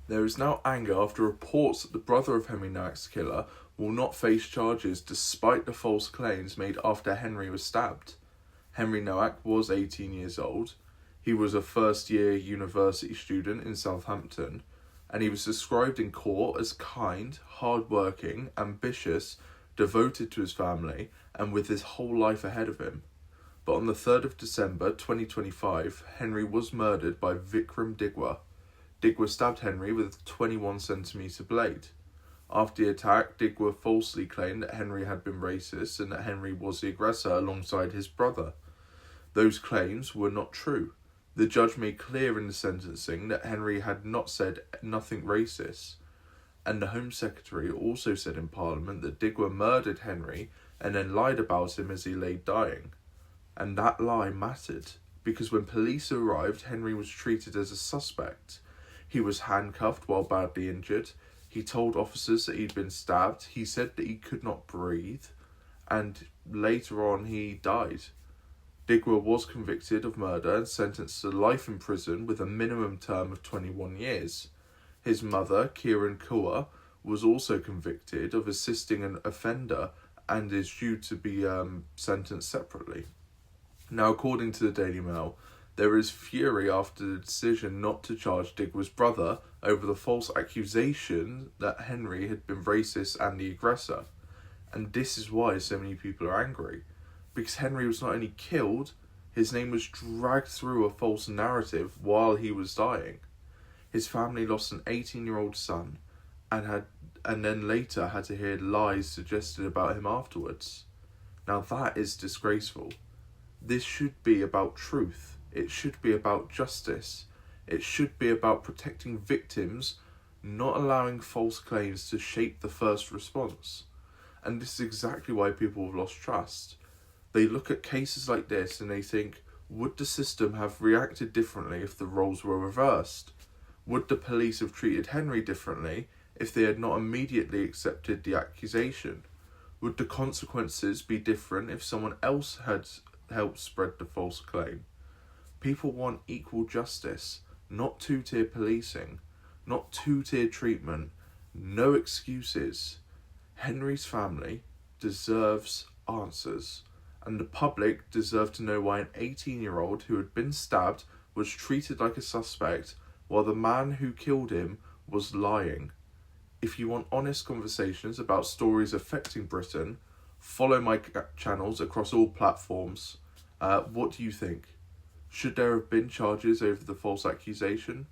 There is now anger after reports that the brother of Henry Nowak's killer will not face charges despite the false claims made after Henry was stabbed. Henry Nowak was 18 years old. He was a first-year university student in Southampton, and he was described in court as kind, hard-working, ambitious, devoted to his family, and with his whole life ahead of him. But on the 3rd of December 2025, Henry was murdered by Vikram Digwa. Digwa stabbed Henry with a 21cm blade. After the attack, Digwa falsely claimed that Henry had been racist and that Henry was the aggressor alongside his brother. Those claims were not true. The judge made clear in the sentencing that Henry had not said nothing racist, and the Home Secretary also said in Parliament that Digwa murdered Henry and then lied about him as he lay dying. And that lie mattered, because when police arrived, Henry was treated as a suspect. He was handcuffed while badly injured. He told officers that he'd been stabbed. He said that he could not breathe, and later on he died. Digwa was convicted of murder and sentenced to life in prison with a minimum term of 21 years. His mother, Kiran Kaur, was also convicted of assisting an offender and is due to be sentenced separately. Now, according to the Daily Mail, there is fury after the decision not to charge Digwa's brother over the false accusation that Henry had been racist and the aggressor. And this is why so many people are angry. Because Henry was not only killed, his name was dragged through a false narrative while he was dying. His family lost an 18-year-old son and then later had to hear lies suggested about him afterwards. Now that is disgraceful. This should be about truth. It should be about justice. It should be about protecting victims, not allowing false claims to shape the first response. And this is exactly why people have lost trust. They look at cases like this and they think, would the system have reacted differently if the roles were reversed? Would the police have treated Henry differently if they had not immediately accepted the accusation? Would the consequences be different if someone else had helped spread the false claim? People want equal justice, not two-tier policing, not two-tier treatment, no excuses. Henry's family deserves answers. And the public deserve to know why an 18-year-old who had been stabbed was treated like a suspect while the man who killed him was lying. If you want honest conversations about stories affecting Britain, follow my channels across all platforms. What do you think? Should there have been charges over the false accusation?